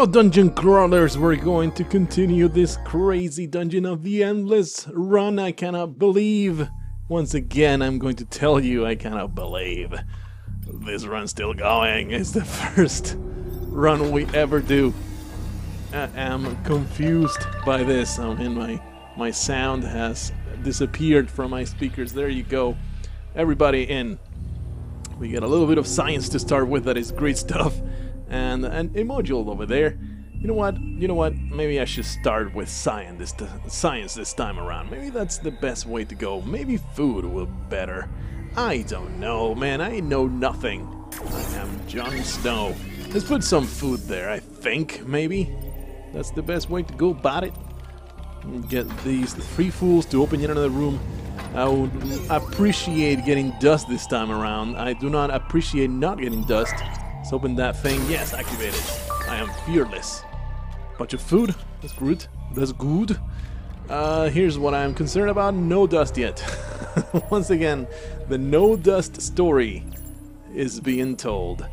Hello dungeon crawlers, we're going to continue this crazy dungeon of the endless run. I cannot believe, once again I'm going to tell you, I cannot believe this run's still going. It's the first run we ever do. I am confused by this. I mean, my sound has disappeared from my speakers. There you go. Everybody in. We get a little bit of science to start with, that is great stuff. And a module over there. You know what? Maybe I should start with science this time around. Maybe that's the best way to go. Maybe food will be better. I don't know, man. I know nothing. I am Jon Snow. Let's put some food there, I think, maybe. That's the best way to go about it. Get these three fools to open yet another room. I would appreciate getting dust this time around. I do not appreciate not getting dust. Let's open that thing. Yes, activated. I am fearless. Bunch of food. That's good. That's good. Here's what I'm concerned about. No dust yet. Once again, the no dust story is being told.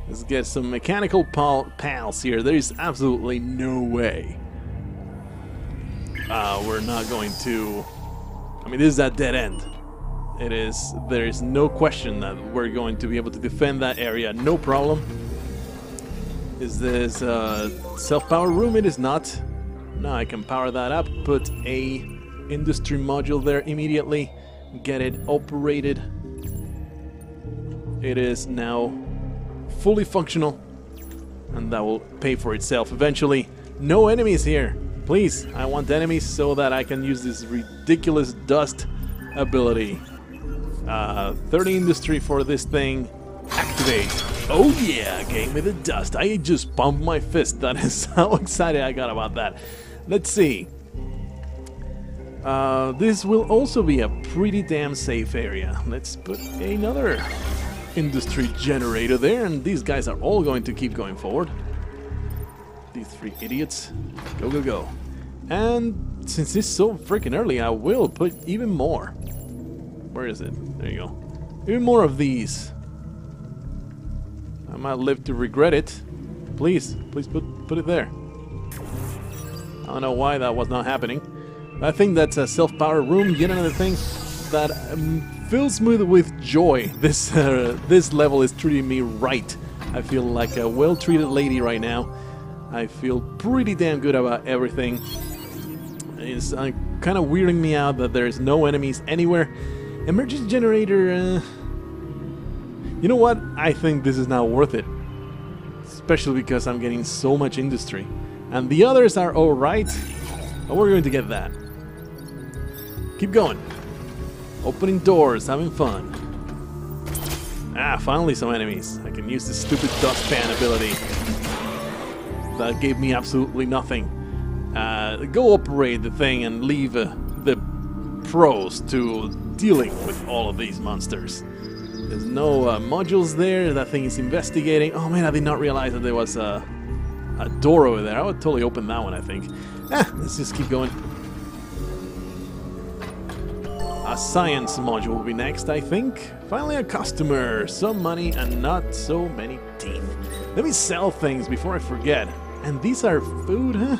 Let's get some mechanical pals here. There is absolutely no way. We're not going to... I mean, this is a dead end. It is. There is no question that we're going to be able to defend that area. No problem. Is this a self-power room? It is not. No, I can power that up. Put a industry module there immediately. Get it operated. It is now fully functional. And that will pay for itself eventually. No enemies here. Please, I want enemies so that I can use this ridiculous dust ability. 30 industry for this thing. Activate. Oh yeah, game with the dust. I just pumped my fist. That is how excited I got about that. Let's see. This will also be a pretty damn safe area. Let's put another industry generator there, and these guys are all going to keep going forward. These three idiots. Go, go, go. And since it's so freaking early, I will put even more. Where is it? There you go. Even more of these. I might live to regret it. Please put it there. I don't know why that was not happening. I think that's a self-power room. Yet another thing that fills me with joy. This level is treating me right. I feel like a well-treated lady right now. I feel pretty damn good about everything. It's kind of weirding me out that there's no enemies anywhere. Emergency generator, you know what? I think this is now worth it. Especially because I'm getting so much industry. And the others are alright, but we're going to get that. Keep going. Opening doors, having fun. Ah, finally some enemies. I can use this stupid dustpan ability. That gave me absolutely nothing. Go operate the thing and leave the pros to dealing with all of these monsters. There's no modules there. That thing is investigating. Oh man, I did not realize that there was a door over there. I would totally open that one, I think. Let's just keep going. A science module will be next, I think. Finally a customer. Some money and not so many teeth. Let me sell things before I forget. And these are food, huh?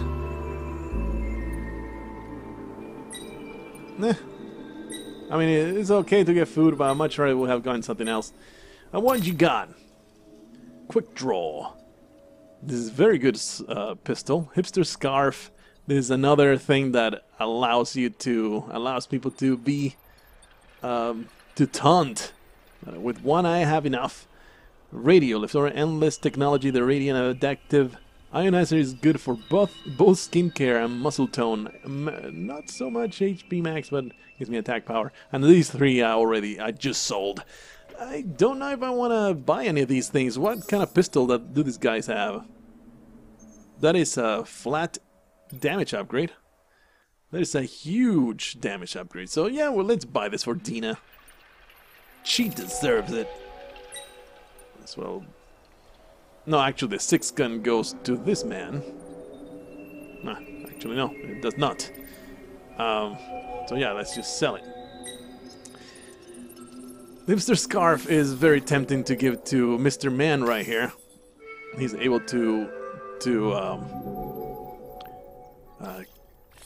I mean, it's okay to get food, but I'd much rather would have gotten something else. What you got? Quick draw. This is very good pistol. Hipster scarf. This is another thing that allows people to be to taunt. With one I have enough. Radio. If or endless technology, the radiant adaptive ionizer is good for both skincare and muscle tone. Not so much HP max, but gives me attack power. And these three I just sold. I don't know if I want to buy any of these things. What kind of pistol do these guys have? That is a flat damage upgrade. That is a huge damage upgrade. So yeah, well, let's buy this for Dina. She deserves it. As well. No, actually, the 6 gun goes to this man. Actually, no, it does not. So yeah, let's just sell it. The hipster scarf is very tempting to give to Mr. Man right here. He's able to to...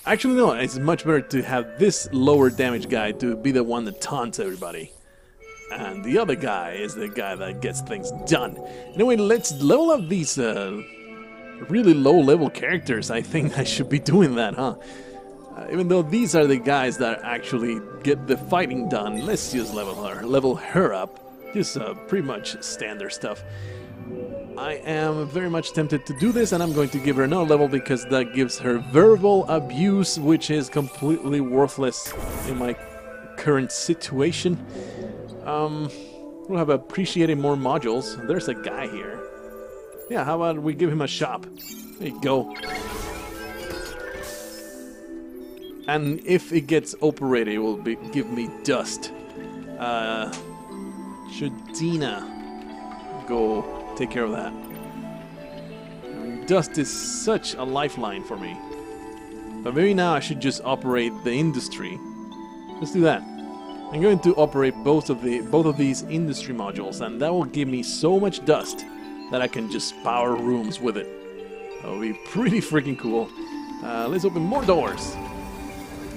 actually, no, it's much better to have this lower damage guy to be the one that taunts everybody. And the other guy is the guy that gets things done. Anyway, let's level up these really low-level characters. I think I should be doing that, huh? Even though these are the guys that actually get the fighting done, let's just level her up. Just pretty much standard stuff. I am very much tempted to do this, and I'm going to give her another level because that gives her verbal abuse, which is completely worthless in my current situation. We'll have appreciating more modules. There's a guy here. Yeah, how about we give him a shop? There you go. And if it gets operated, it will give me dust. Should Dina go take care of that? I mean, dust is such a lifeline for me. But maybe now I should just operate the industry. Let's do that. I'm going to operate both of these industry modules, and that will give me so much dust that I can just power rooms with it. That will be pretty freaking cool. Let's open more doors.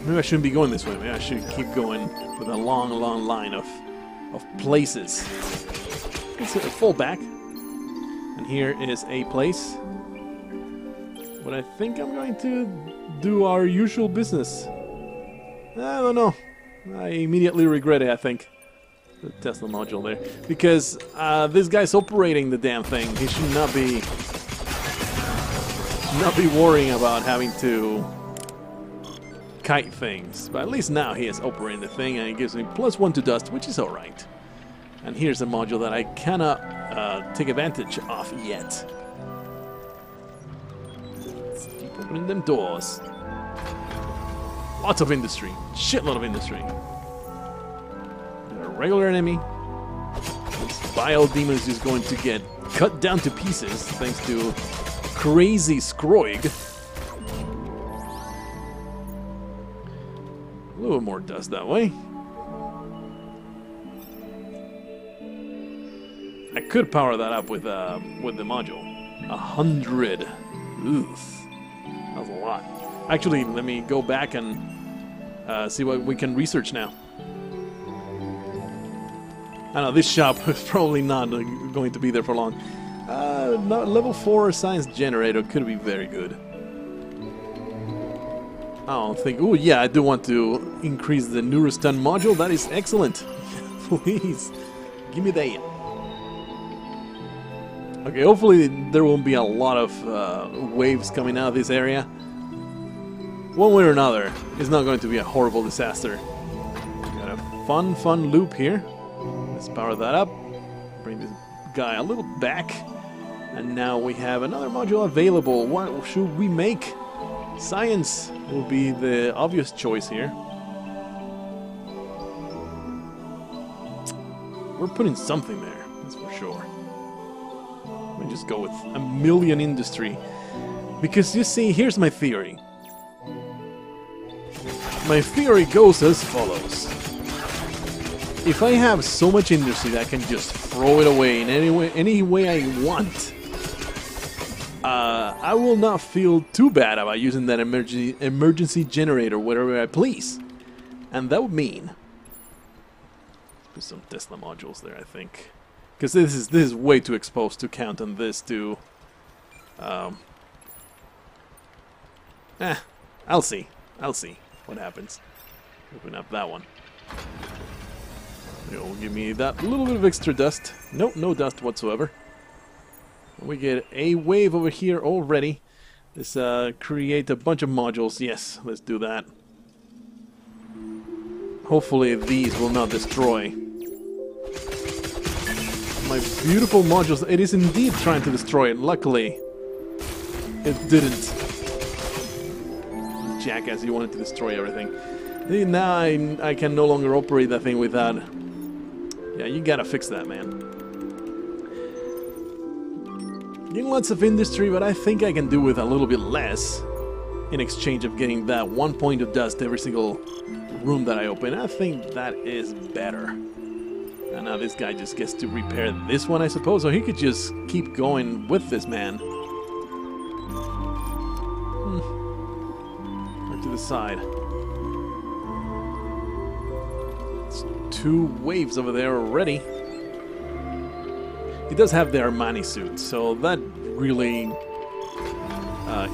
Maybe I shouldn't be going this way. Maybe I should keep going with a long, long line of places. Let's fall back. And here is a place. But I think I'm going to do our usual business. I don't know. I immediately regret it, I think. The Tesla module there. Because this guy's operating the damn thing. He should not be worrying about having to kite things. But at least now he is operating the thing, and it gives me +1 to dust, which is alright. And here's a module that I cannot take advantage of yet. Let's keep opening them doors. Lots of industry. Shitload of industry. A regular enemy. This vile demon is just going to get cut down to pieces thanks to Crazy Scroig. A little more dust that way. I could power that up with the module. 100. Oof. That's a lot. Actually, let me go back and see what we can research now. I know this shop is probably not going to be there for long. No, level 4 science generator could be very good. I don't think... Oh yeah, I do want to increase the Neurostun module. That is excellent. Please, give me that. Okay, hopefully there won't be a lot of waves coming out of this area. One way or another, it's not going to be a horrible disaster. Got a fun loop here. Let's power that up. Bring this guy a little back. And now we have another module available. What should we make? Science will be the obvious choice here. We're putting something there, that's for sure. Let me just go with 1,000,000 industry. Because you see, here's my theory. My theory goes as follows. If I have so much industry that I can just throw it away in any way I want, I will not feel too bad about using that emergency generator wherever I please. And that would mean... Put some Tesla modules there, I think. Because this is way too exposed to count on this to... I'll see what happens. Open up that one. It'll give me that little bit of extra dust. Nope, no dust whatsoever. We get a wave over here already. Let's create a bunch of modules. Yes, let's do that. Hopefully these will not destroy my beautiful modules. It is indeed trying to destroy it. Luckily, it didn't. Jackass, you wanted to destroy everything. Now I can no longer operate that thing without... Yeah, you gotta fix that, man. Getting lots of industry, but I think I can do with a little bit less in exchange of getting that 1 point of dust every single room that I open. I think that is better. And now this guy just gets to repair this one, I suppose, or he could just keep going with this man. the side. It's 2 waves over there already. He does have the Armani suit, so that really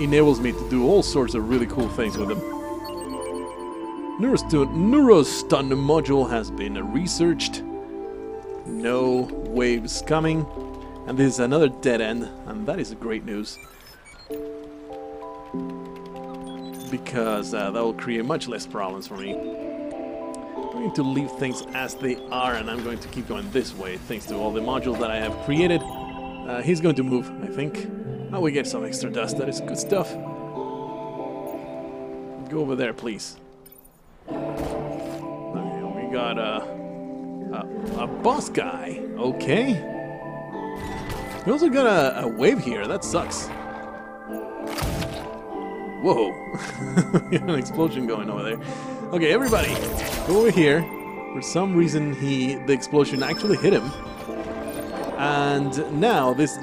enables me to do all sorts of really cool things with him. Neurostun module has been researched. No waves coming. And this is another dead end, and that is great news. Because that will create much less problems for me. I'm going to leave things as they are, and I'm going to keep going this way, thanks to all the modules that I have created. He's going to move, I think. Oh, we get some extra dust, that is good stuff. Go over there, please. Okay, we got a boss guy, okay. We also got a wave here, that sucks. Whoa, we have an explosion going over there. Okay, everybody, go over here. For some reason, the explosion actually hit him. And now this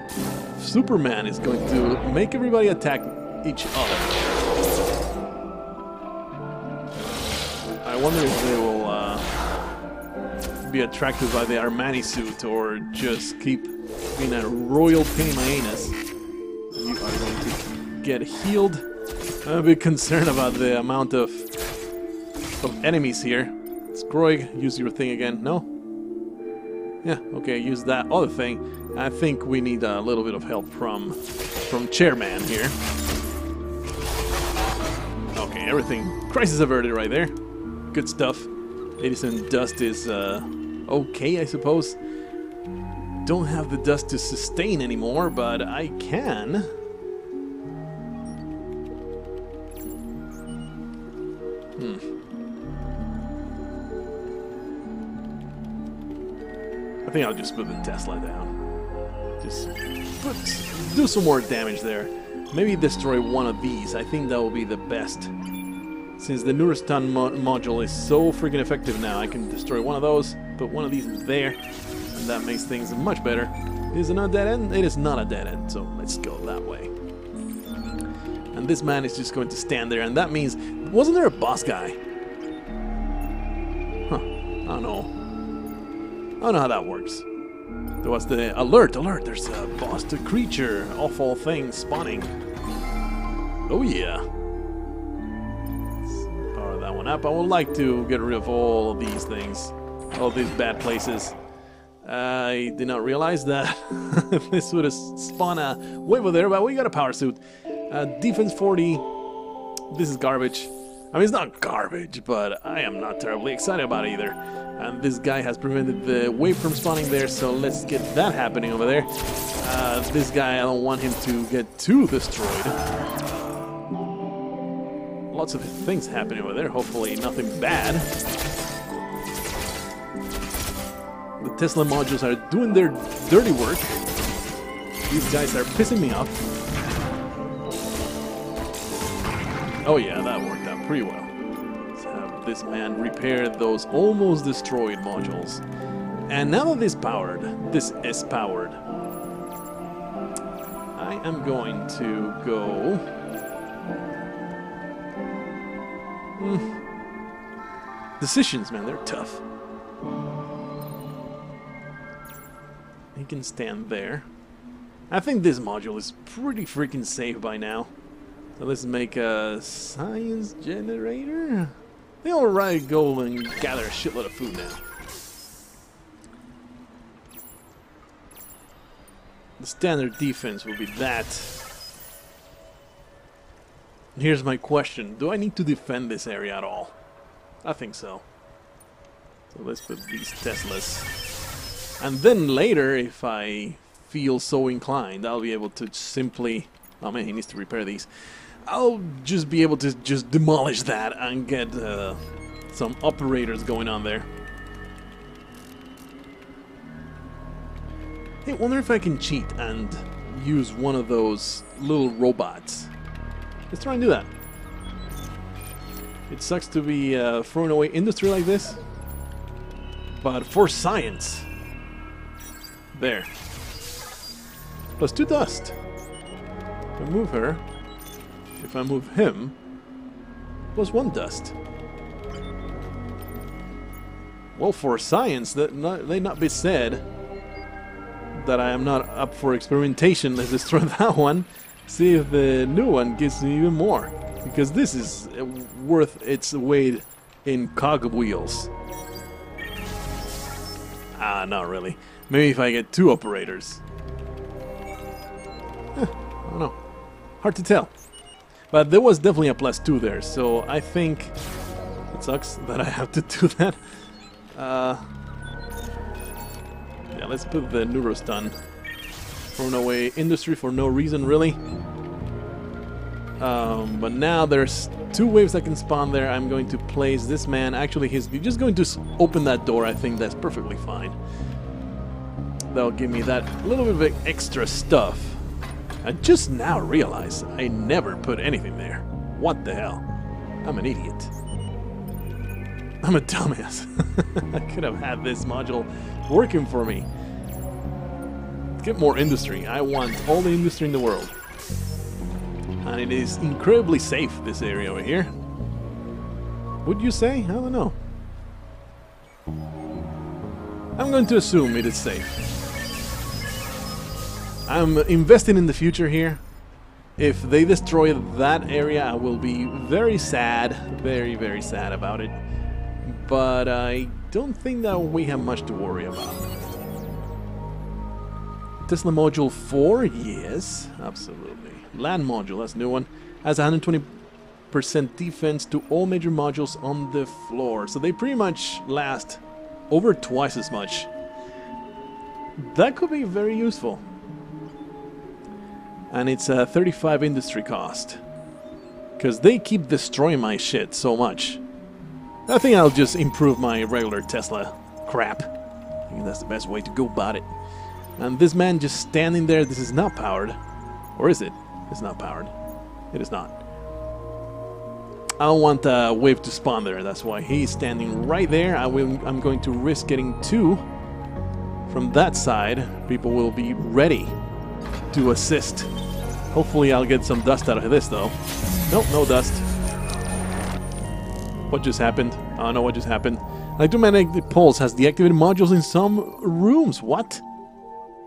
Superman is going to make everybody attack each other. I wonder if they will be attracted by the Armani suit or just keep being a royal pain in my anus. You are going to get healed. I'm a bit concerned about the amount of enemies here. Scroig, use your thing again. No? Yeah, okay, use that other thing. I think we need a little bit of help from Chairman here. Okay, everything. Crisis averted right there. Good stuff. Ladies and dust is okay, I suppose. Don't have the dust to sustain anymore, but I can. I think I'll just put the Tesla down. Just do some more damage there. Maybe destroy one of these. I think that will be the best. Since the Neurostun module is so freaking effective now, I can destroy one of those, put one of these there, and that makes things much better. Is it not a dead end? It is not a dead end, so let's go that way. And this man is just going to stand there, and that means... Wasn't there a boss guy? Huh. I don't know. I don't know how that works. There was the alert, there's a boss to creature, awful thing spawning. Oh yeah. Let's power that one up. I would like to get rid of all of these things, all these bad places. I did not realize that this would have spawned a wave over there, but we got a power suit. Defense 40, this is garbage. I mean, it's not garbage, but I am not terribly excited about it either. And this guy has prevented the wave from spawning there, so let's get that happening over there. This guy, I don't want him to get too destroyed. Lots of things happening over there, hopefully nothing bad. The Tesla modules are doing their dirty work. These guys are pissing me off. Oh yeah, that worked out pretty well. Let's have this man repair those almost destroyed modules. And now that this is powered, I am going to go... Decisions, man, they're tough. He can stand there. I think this module is pretty freaking safe by now. So let's make a science generator. They already go and gather a shitload of food now. The standard defense will be that. Here's my question. Do I need to defend this area at all? I think so. So let's put these Teslas. And then later, if I feel so inclined, I'll be able to simply... Oh man, he needs to repair these. I'll just be able to just demolish that and get some operators going on there. Hey, wonder if I can cheat and use one of those little robots. Let's try and do that. It sucks to be throwing away industry like this, but for science. There. Plus 2 dust. If I move her, if I move him, plus 1 dust. Well, for science, that may not be said that I am not up for experimentation. Let's destroy that one. See if the new one gives me even more. Because this is worth its weight in cogwheels. Ah, not really. Maybe if I get 2 operators. I don't know. Hard to tell. But there was definitely a plus 2 there, so I think it sucks that I have to do that. Yeah, let's put the Neurostun. Thrown away industry for no reason, really. But now there's 2 waves that can spawn there. I'm going to place this man. Actually, he's just going to open that door. I think that's perfectly fine. That'll give me that little bit of extra stuff. I just now realize I never put anything there. What the hell? I'm an idiot. I'm a dumbass. I could have had this module working for me. Get more industry. I want all the industry in the world. And it is incredibly safe, this area over here. Would you say? I don't know. I'm going to assume it is safe. I'm investing in the future here. If they destroy that area, I will be very sad. Very, very sad about it. But I don't think that we have much to worry about. Tesla Module 4? Yes, absolutely. Land Module, that's a new one. Has 120% defense to all major modules on the floor. So they pretty much last over twice as much. That could be very useful. And it's a 35 industry cost. Because they keep destroying my shit so much. I think I'll just improve my regular Tesla crap. I think that's the best way to go about it. And this man just standing there, this is not powered. Or is it? It's not powered. It is not. I don't want a wave to spawn there, that's why he's standing right there. I'm going to risk getting 2 from that side. People will be ready to assist. Hopefully I'll get some dust out of this though. Nope, no dust. What just happened? I don't know what just happened. Electromagnetic pulse has deactivated modules in some rooms. What?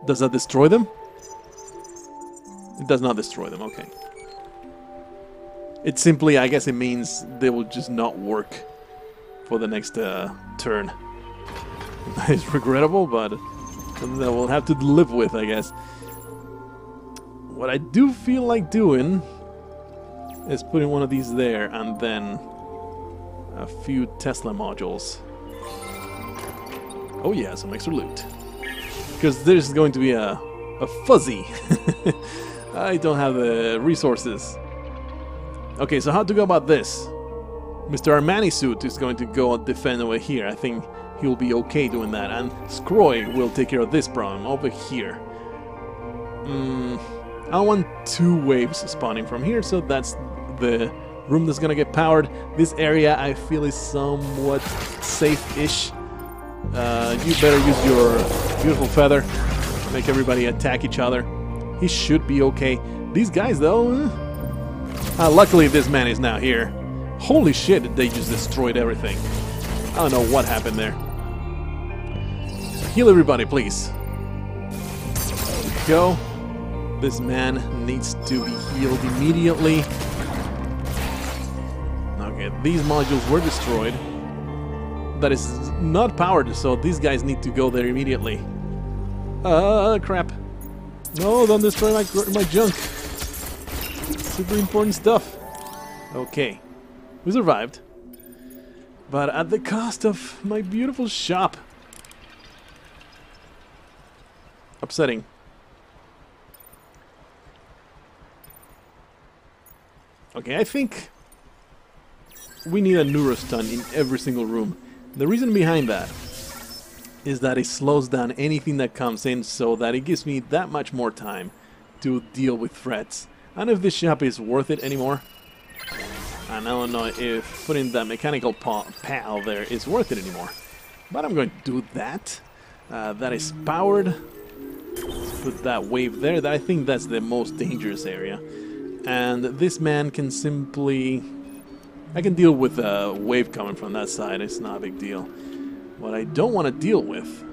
Does that destroy them? It does not destroy them, okay. It simply, I guess it means they will just not work for the next turn. That is regrettable, but something that we'll have to live with, I guess. What I do feel like doing is putting one of these there and then a few Tesla modules. Oh yeah, some extra loot. Because there's going to be a fuzzy. I don't have the resources. Okay, so how to go about this? Mr. Armani suit is going to go and defend over here. I think he'll be okay doing that. And Scroy will take care of this problem over here. I want 2 waves spawning from here, so that's the room that's gonna get powered. This area I feel is somewhat safe-ish. You better use your beautiful feather. Make everybody attack each other. He should be okay. These guys, though... luckily, this man is now here. Holy shit, they just destroyed everything. I don't know what happened there. Heal everybody, please. There we go. This man needs to be healed immediately. Okay, these modules were destroyed. That is not powered, so these guys need to go there immediately. Crap. No, don't destroy my junk. Super important stuff. Okay. We survived. But at the cost of my beautiful shop. Upsetting. Okay, I think we need a Neurostun in every single room. The reason behind that is that it slows down anything that comes in so that it gives me that much more time to deal with threats. I don't know if this shop is worth it anymore. And I don't know if putting that mechanical pal there is worth it anymore. But I'm going to do that. That is powered. Put that wave there. I think that's the most dangerous area. And this man can simply I can deal with a wave coming from that side. It's not a big deal. What I don't want to deal with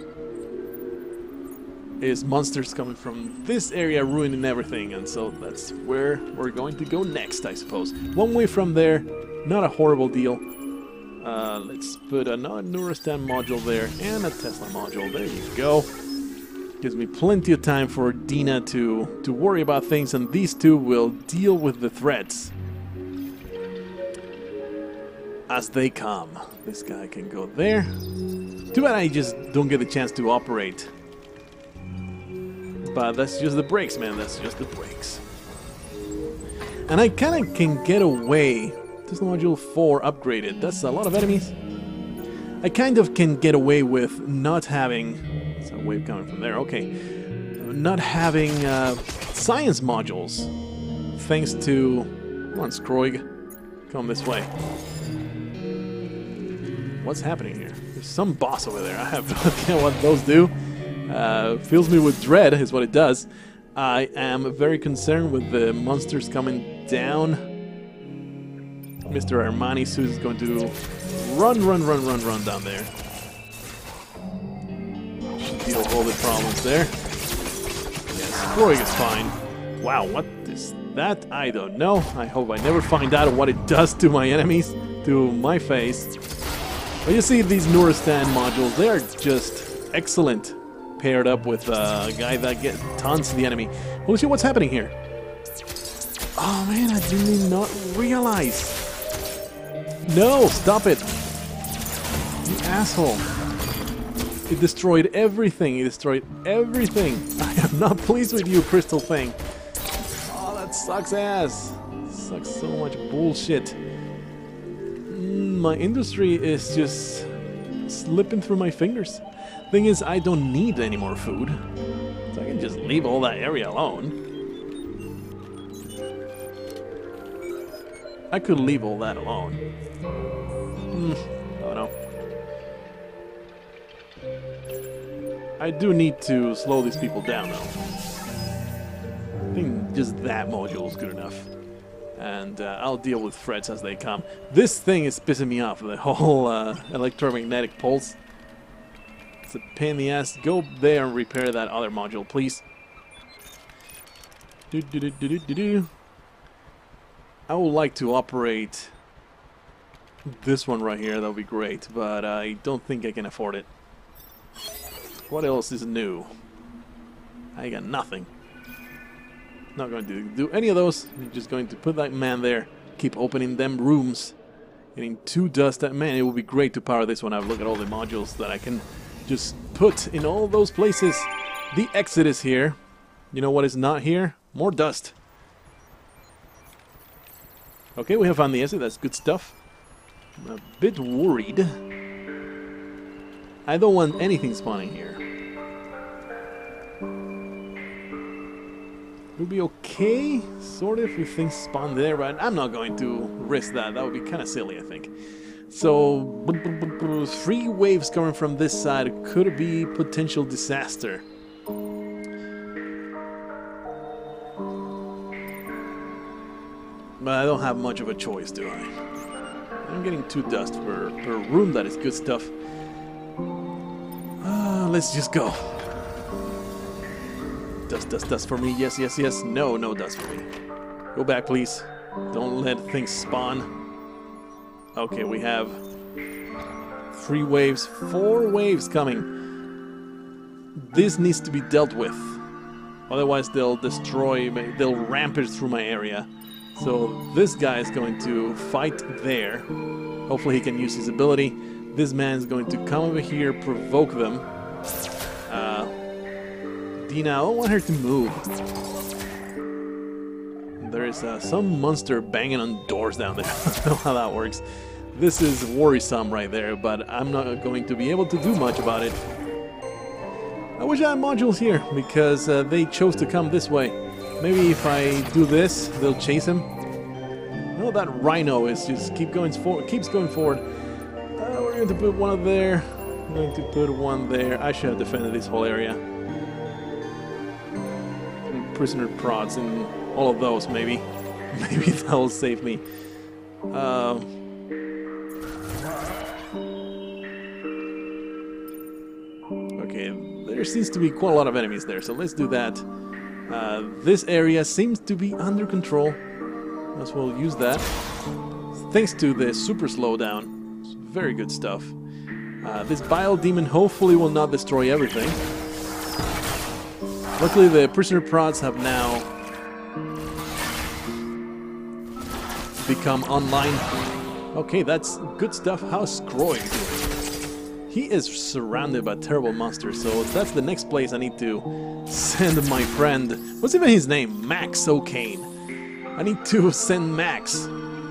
is monsters coming from this area ruining everything, and so that's where we're going to go next, I suppose. One way from there, not a horrible deal. Let's put another Neurostand module there and a Tesla module. There you go. Gives me plenty of time for Dina to worry about things, and these two will deal with the threats as they come. This guy can go there. Too bad I just don't get the chance to operate. But that's just the brakes, man. That's just the brakes. And I kind of can get away. This module 4 upgraded. That's a lot of enemies. I kind of can get away with not having... There's a wave coming from there. Okay. Not having science modules. Thanks to... Come on, Scroig. Come this way. What's happening here? There's some boss over there. I have no idea what those do. Fills me with dread is what it does. I am very concerned with the monsters coming down. Mr. Armani suit is going to run down there. Should deal with all the problems there. Yes, Scroig is fine. Wow, what is that? I don't know. I hope I never find out what it does to my enemies, to my face. But you see these Neurostand modules, they are just excellent. Paired up with a guy that gets tons of the enemy. Holy shit, what's happening here? Oh man, I did not realize. No, stop it. You asshole. It destroyed everything. It destroyed everything. I am not pleased with you, Crystal Thing. Oh, that sucks ass. Sucks so much bullshit. My industry is just slipping through my fingers. Thing is, I don't need any more food, so I can just leave all that area alone. I could leave all that alone. I don't know. I do need to slow these people down, though. I think just that module is good enough. And I'll deal with threats as they come. This thing is pissing me off, the whole electromagnetic pulse. It's a pain in the ass. Go there and repair that other module, please. I would like to operate this one right here. That would be great, but I don't think I can afford it. What else is new? I got nothing. Not going to do any of those. I'm just going to put that man there. Keep opening them rooms. Getting 2 dust. Man, it would be great to power this one up. Look at all the modules that I can just put in all those places. The exit is here. You know what is not here? More dust. Okay, we have found the exit. That's good stuff. I'm a bit worried. I don't want anything spawning here. It would be okay, sort of, if things spawn there, but I'm not going to risk that. That would be kind of silly, I think. So, 3 waves coming from this side could be potential disaster. But I don't have much of a choice, do I? I'm getting 2 dust per room. That is good stuff. Let's just go. Dust for me. Yes. No dust for me. Go back, please. Don't let things spawn. Okay, we have 3 waves, 4 waves coming. This needs to be dealt with. Otherwise, they'll destroy, they'll rampage through my area. So this guy is going to fight there. Hopefully he can use his ability. This man is going to come over here, provoke them. Dina, I don't want her to move. There is some monster banging on doors down there. I don't know how that works. This is worrisome right there, but I'm not going to be able to do much about it. I wish I had modules here, because they chose to come this way. Maybe if I do this, they'll chase him. No, that rhino is just keeps going forward. We're going to put one there. I'm going to put one there. I should have defended this whole area. Prisoner prods and all of those, maybe. Maybe that'll save me. Okay, there seems to be quite a lot of enemies there, so let's do that. This area seems to be under control. As well use that. Thanks to the super slowdown. It's very good stuff. This Bile Demon hopefully will not destroy everything. Luckily the prisoner prods have now become online. Okay, that's good stuff. How's Scroig doing? He is surrounded by terrible monsters, so that's the next place I need to send my friend. What's even his name? Max O'Kane. I need to send Max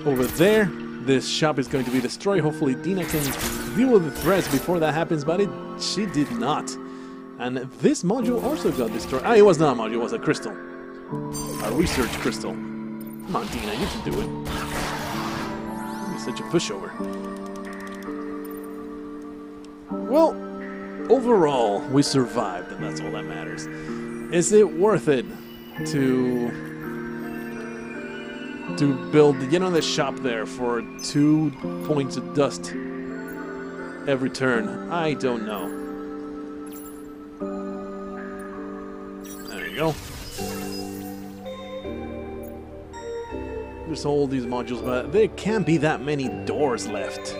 over there. This shop is going to be destroyed. Hopefully Dina can deal with the threats before that happens, but she did not. And this module also got destroyed. Ah, it was not a module, it was a crystal. A research crystal. Come on, Dina, you can do it. You're such a pushover. Well, overall, we survived, and that's all that matters. Is it worth it to build, you know, the shop there for 2 points of dust every turn? I don't know. There you go. There's all these modules, but there can't be that many doors left.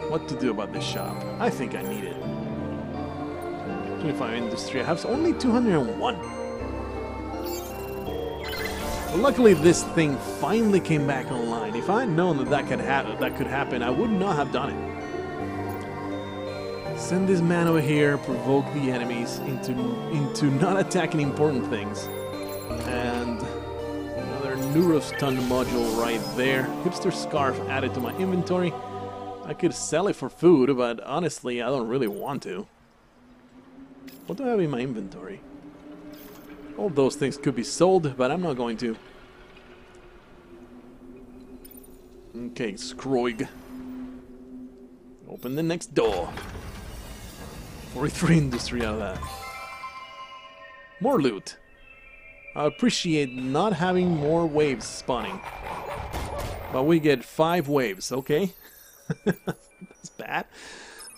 What to do about this shop? I think I need it. 25 industry. I have only 201. Well, luckily, this thing finally came back online. If I had known that could happen, I would not have done it. Send this man over here, provoke the enemies into not attacking important things. And another Neurostun module right there. Hipster Scarf added to my inventory. I could sell it for food, but honestly, I don't really want to. What do I have in my inventory? All those things could be sold, but I'm not going to. Okay, Scroig. Open the next door. 43 industry out of that. More loot. I appreciate not having more waves spawning. But we get 5 waves, okay? That's bad.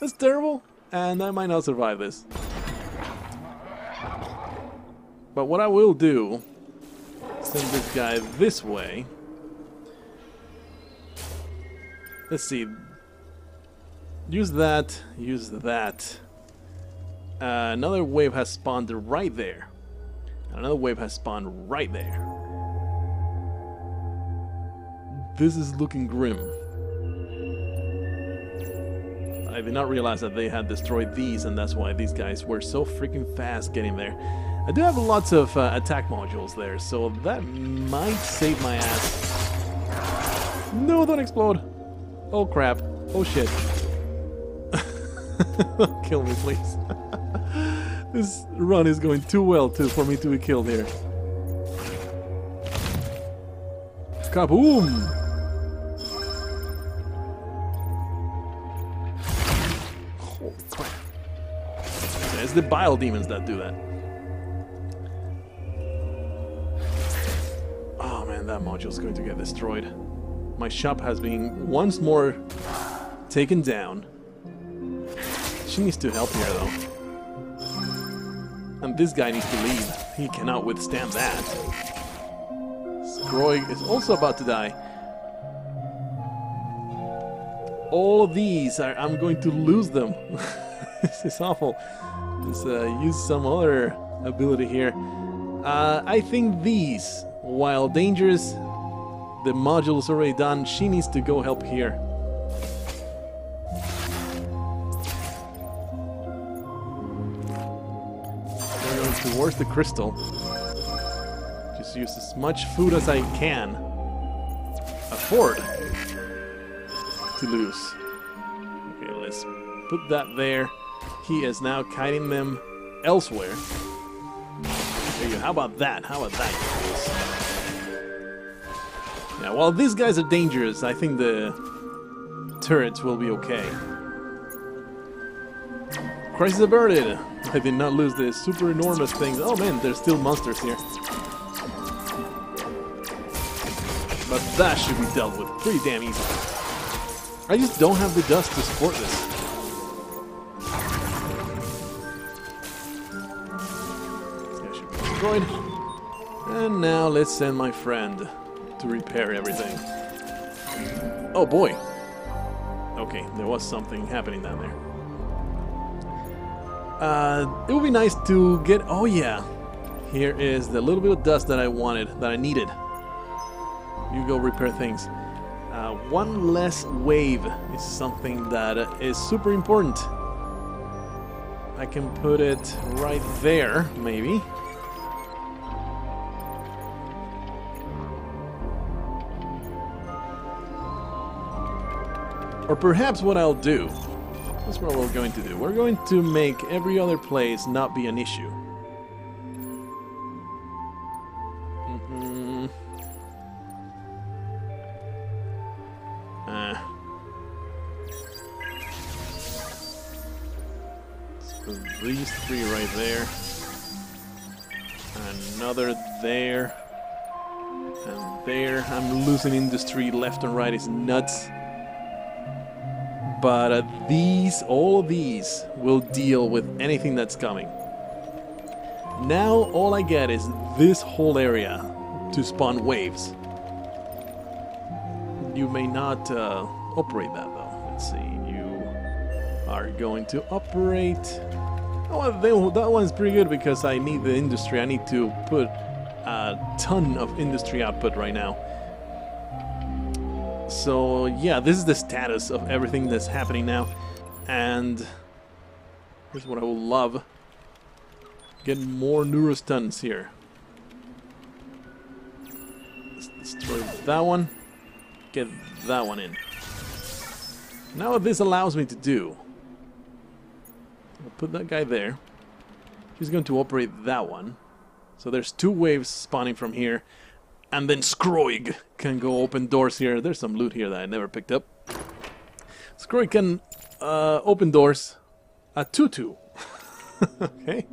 That's terrible. And I might not survive this. But what I will do, send this guy this way. Let's see. Use that. Use that. Another wave has spawned right there. Another wave has spawned right there. This is looking grim. I did not realize that they had destroyed these, and that's why these guys were so freaking fast getting there. I do have lots of attack modules there, so that might save my ass. No, don't explode. Oh crap. Oh shit. Kill me, please. This run is going too well for me to be killed here. Kaboom! Holy crap. It's the Bile Demons that do that. Oh man, that module's going to get destroyed. My shop has been once more taken down. She needs to help here though. And this guy needs to leave. He cannot withstand that. Scroig is also about to die. All of these I'm going to lose them. This is awful. Let's use some other ability here. I think these, while dangerous, the module is already done. She needs to go help here. We're going towards the crystal. Just use as much food as I can afford to lose. Okay, let's put that there. He is now kiting them elsewhere. There you go. How about that? How about that? Yeah, while these guys are dangerous, I think the turrets will be okay. Crisis averted! I did not lose the super enormous things. Oh man, there's still monsters here. But that should be dealt with pretty damn easy. I just don't have the dust to support this. This guy should be destroyed. And now let's send my friend to repair everything. Oh boy. Okay, there was something happening down there. It would be nice to get... Oh yeah. Here is the little bit of dust that I wanted, that I needed. You go repair things. One less wave is something that is super important. I can put it right there, maybe. Or perhaps what I'll do, that's what we're going to do. We're going to make every other place not be an issue. Let's put these three right there. Another there. And there. I'm losing industry left and right. It's nuts. But all of these will deal with anything that's coming. Now all I get is this whole area to spawn waves. You may not operate that though. Let's see, you are going to operate... Oh, that one's pretty good because I need the industry. I need to put a ton of industry output right now. So yeah, this is the status of everything that's happening now, and here's what I will love: get more neurostuns here. Let's destroy that one, get that one in. Now what this allows me to do, I'll put that guy there. He's going to operate that one. So there's two waves spawning from here. And then Scroig can go open doors here. There's some loot here that I never picked up. Scroig can open doors at 2-2. Okay.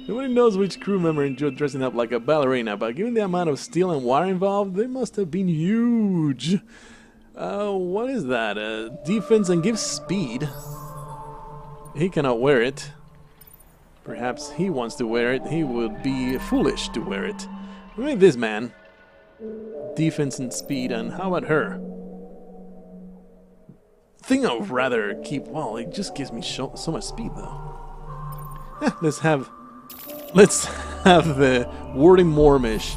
Nobody knows which crew member enjoyed dressing up like a ballerina, but given the amount of steel and wire involved, they must have been huge. What is that? Defense and gives speed. He cannot wear it. Perhaps he wants to wear it. He would be foolish to wear it. Look at this man. Defense and speed, and how about her? Thing I'd rather keep. Well, it just gives me so much speed, though. Let's have the Warding Mormish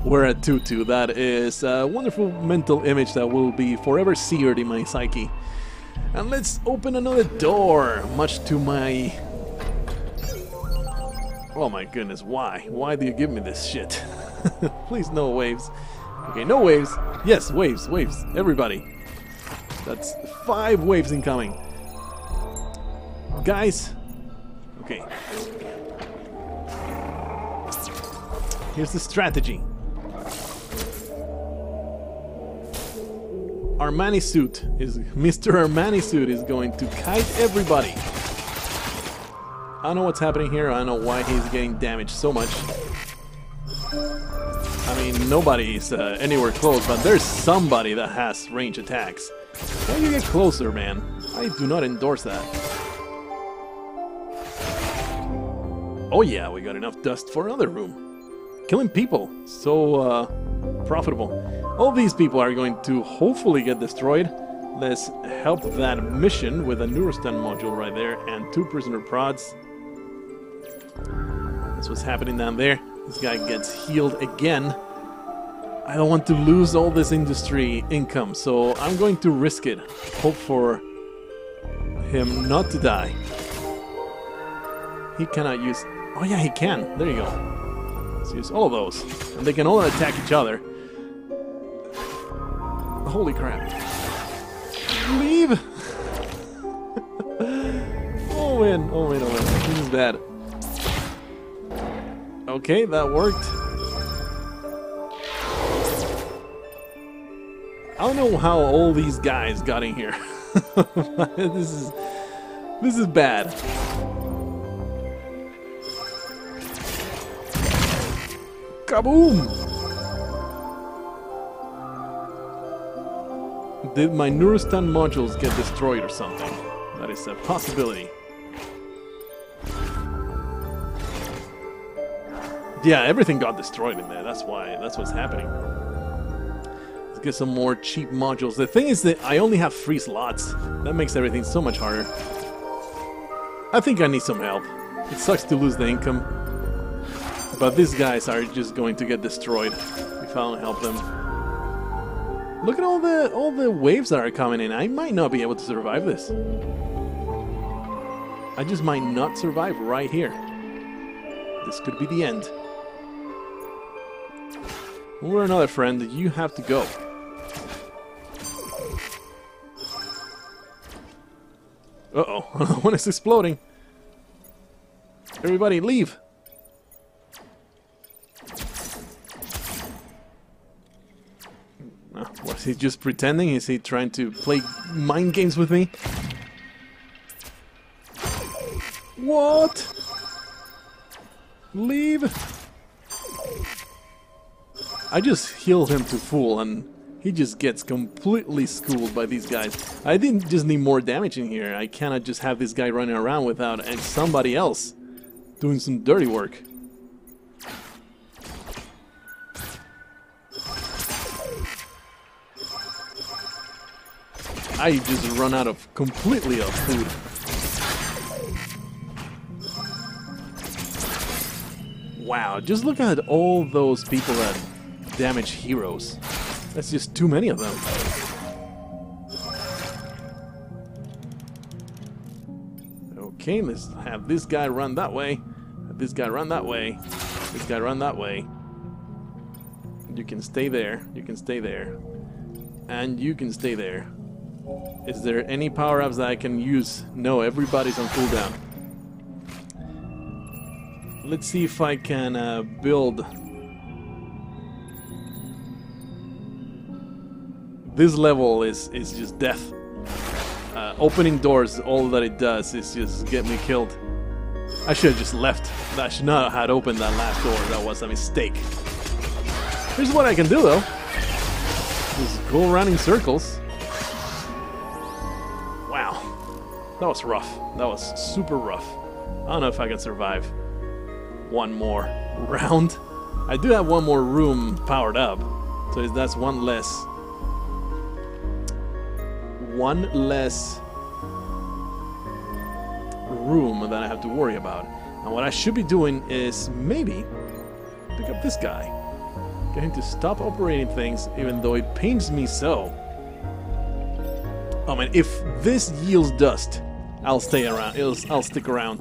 wear a tutu. That is a wonderful mental image that will be forever seared in my psyche. And let's open another door, much to my... Oh my goodness, why? Why do you give me this shit? Please, no waves. Okay, no waves. Yes, waves, waves. Everybody. That's 5 waves incoming. Guys. Okay. Here's the strategy. Armani suit is... Mr. Armani suit is going to kite everybody. I don't know what's happening here. I don't know why he's getting damaged so much. I mean, nobody's anywhere close, but there's somebody that has range attacks. Why do you get closer, man? I do not endorse that. Oh yeah, we got enough dust for another room. Killing people. So profitable. All these people are going to hopefully get destroyed. Let's help that mission with a Neurostun module right there and 2 prisoner prods. That's what's happening down there. This guy gets healed again. I don't want to lose all this industry income, so I'm going to risk it. Hope for him not to die. He cannot use... Oh yeah, he can. There you go. Let's use all of those. And they can all attack each other. Holy crap. Leave! Oh man, oh man, oh man. This is bad. Okay, that worked. I don't know how all these guys got in here. This is bad. Kaboom! Did my Neurostan modules get destroyed or something? That is a possibility. Yeah, everything got destroyed in there. That's why. That's what's happening. Let's get some more cheap modules. The thing is that I only have 3 slots. That makes everything so much harder. I think I need some help. It sucks to lose the income. But these guys are just going to get destroyed if I don't help them. Look at all the waves that are coming in. I might not be able to survive this. I just might not survive right here. This could be the end. Or another friend, you have to go. Uh-oh, one is exploding. Everybody leave. Was he just pretending? Is he trying to play mind games with me? What? Leave. I just healed him to full and he just gets completely schooled by these guys. I didn't just need more damage in here. I cannot just have this guy running around without somebody else doing some dirty work. I just run out of completely of food. Wow, just look at all those people that damage heroes. That's just too many of them. Okay, let's have this guy run that way. Have this guy run that way. This guy run that way. You can stay there. You can stay there. And you can stay there. Is there any power-ups that I can use? No, everybody's on cooldown. Let's see if I can build... This level is just death. Opening doors, all that it does is just get me killed. I should have just left. I should not have opened that last door. That was a mistake. Here's what I can do, though. Just go around in circles. Wow. That was rough. That was super rough. I don't know if I can survive one more round. I do have one more room powered up. So that's one less room that I have to worry about. And what I should be doing is maybe pick up this guy. Get him to stop operating things, even though it pains me so. Oh man, if this yields dust, I'll stay around. I'll stick around.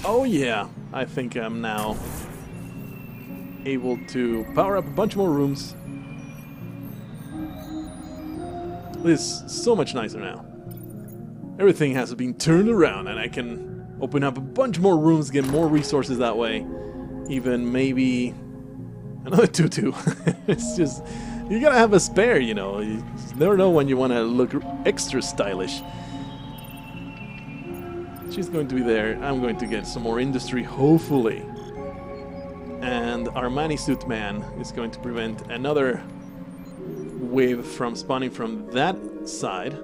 Oh yeah, I think I'm now able to power up a bunch more rooms. This is so much nicer now. Everything has been turned around and I can open up a bunch more rooms, get more resources that way. Even maybe another tutu. It's just, you gotta have a spare, you know. You never know when you want to look extra stylish. She's going to be there. I'm going to get some more industry, hopefully. And Armani Suit Man is going to prevent another wave from spawning from that side.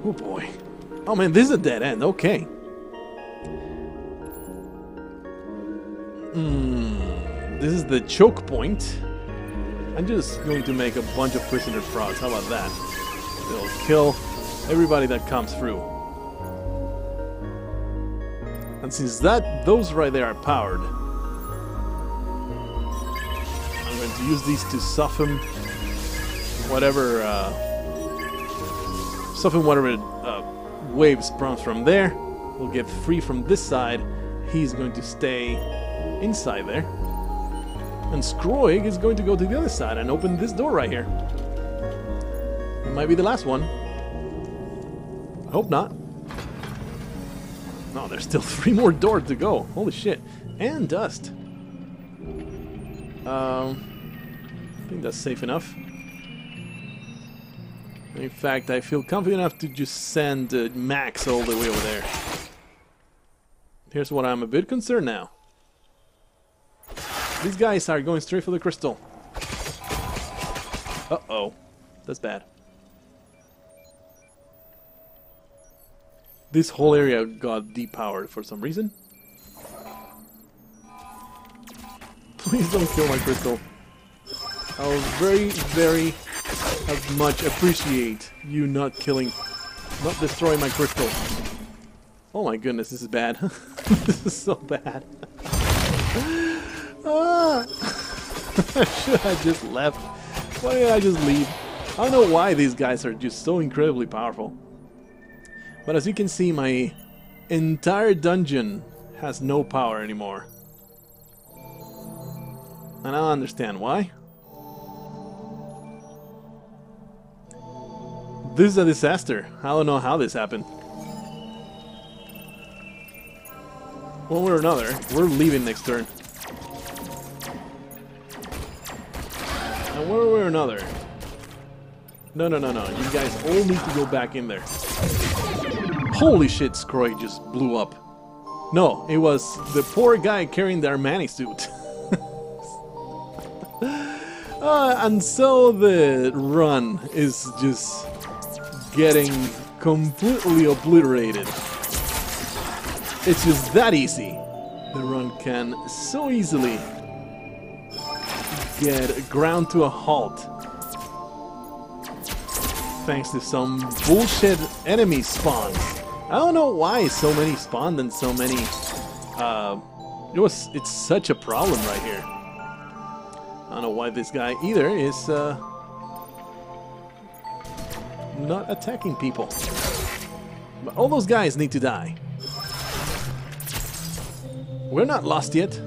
Oh boy. Oh man, this is a dead end. Okay. This is the choke point. I'm just going to make a bunch of prisoner frogs. How about that? They'll kill everybody that comes through. And since those right there are powered, I'm going to use these to soften whatever waves sprung from there. We'll get free from this side. He's going to stay inside there. And Skroig is going to go to the other side and open this door right here. It might be the last one. I hope not. No, there's still 3 more doors to go. Holy shit. And dust. I think that's safe enough. In fact, I feel confident enough to just send Max all the way over there. Here's what I'm a bit concerned now. These guys are going straight for the crystal. Uh-oh. That's bad. This whole area got depowered for some reason. Please don't kill my crystal. I'll very much appreciate you not destroying my crystal. Oh my goodness, this is bad. This is so bad. Should I just left? Why did I just leave? I don't know why these guys are just so incredibly powerful. But as you can see, my entire dungeon has no power anymore. And I don't understand why. This is a disaster. I don't know how this happened. One way or another, we're leaving next turn. And one way or another... No. You guys all need to go back in there. Holy shit, Scroy just blew up. No, it was the poor guy carrying the Armani suit. And so the run is just getting completely obliterated. It's just that easy. The run can so easily get ground to a halt thanks to some bullshit enemy spawns. I don't know why so many spawned and so many... it's such a problem right here. I don't know why this guy either is not attacking people. But all those guys need to die. We're not lost yet,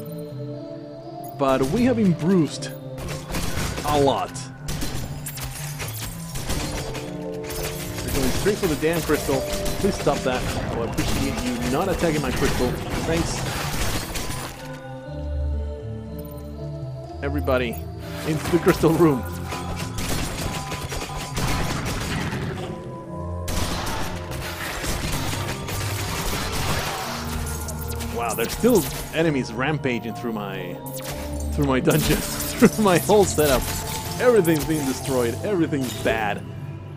but we have been bruised a lot. We're going straight for the damn crystal. Please stop that. I would appreciate you not attacking my crystal. Thanks. Everybody into the crystal room. Wow, there's still enemies rampaging through my dungeon, through my whole setup. Everything's being destroyed, everything's bad.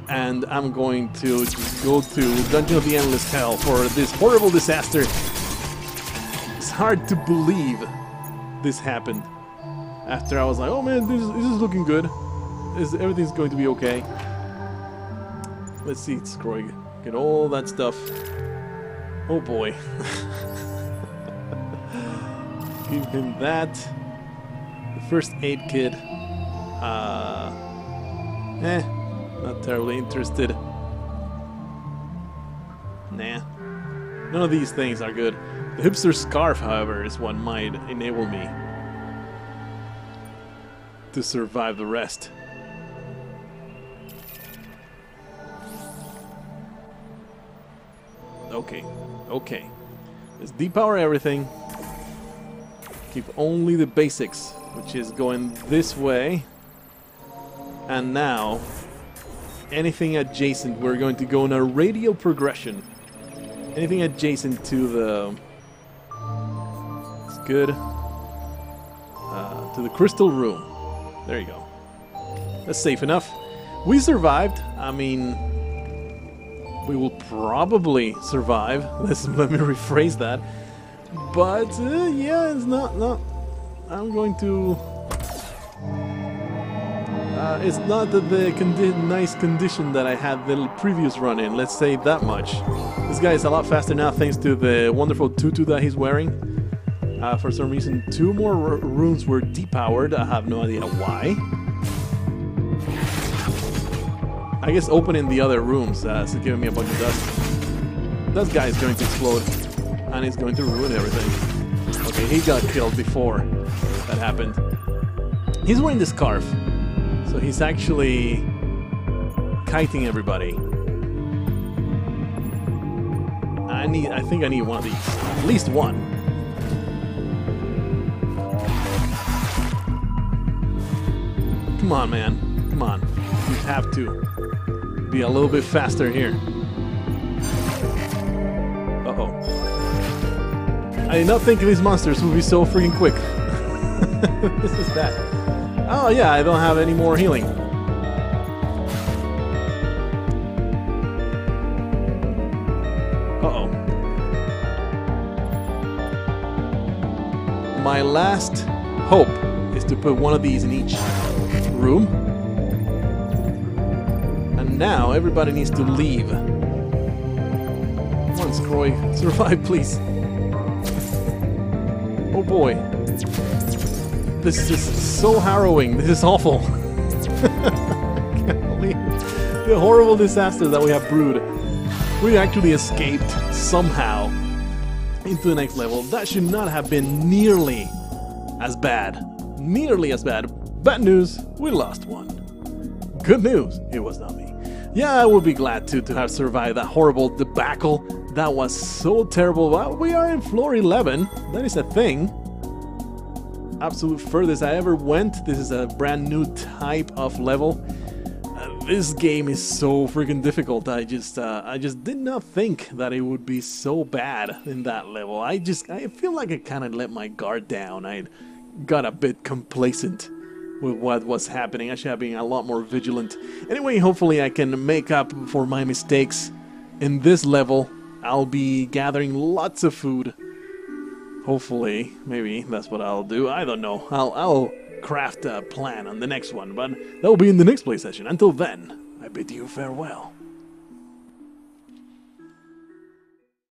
And I'm going to just go to Dungeon of the Endless Hell for this horrible disaster. It's hard to believe this happened. After I was like, oh man, this is looking good. Everything's going to be okay. Let's see, Scroy, get all that stuff. Oh boy. Give him that. The first aid kit. Not terribly interested. Nah. None of these things are good. The hipster scarf, however, is what might enable me to survive the rest. Okay. Let's depower everything. Keep only the basics, which is going this way. And now, anything adjacent, we're going to go in a radial progression. Anything adjacent to the... It's good. To the crystal room. There you go. That's safe enough. We survived. I mean, we will probably survive. Let me rephrase that. But yeah, it's not. I'm going to. It's not the nice condition that I had the previous run in. Let's say that much. This guy is a lot faster now, thanks to the wonderful tutu that he's wearing. For some reason, 2 more rooms were depowered. I have no idea why. I guess opening the other rooms is giving me a bunch of dust. That guy is going to explode, and he's going to ruin everything. Okay, he got killed before that happened. He's wearing this scarf, so he's actually kiting everybody. I think I need one of these, at least one. Come on, man. Come on. You have to be a little bit faster here. Uh-oh. I did not think these monsters would be so freaking quick. This is bad. Oh yeah, I don't have any more healing. my last hope is to put one of these in each room. And now everybody needs to leave. Come on, Scroy. Survive, please. Oh boy. This is so harrowing. This is awful. Can't believe the horrible disaster that we have brewed. We actually escaped somehow into the next level. That should not have been nearly as bad. Nearly as bad. Bad news, we lost one. Good news, it was not me. Yeah, I would be glad to have survived that horrible debacle. That was so terrible. Well, we are in floor 11. That is a thing. Absolute furthest I ever went. This is a brand new type of level. This game is so freaking difficult. I just did not think that it would be so bad in that level. I feel like I kind of let my guard down. I got a bit complacent with what was happening. I should have been a lot more vigilant. Anyway, hopefully I can make up for my mistakes in this level. I'll be gathering lots of food. Hopefully, maybe that's what I'll do. I don't know. I'll craft a plan on the next one, but that will be in the next play session. Until then, I bid you farewell.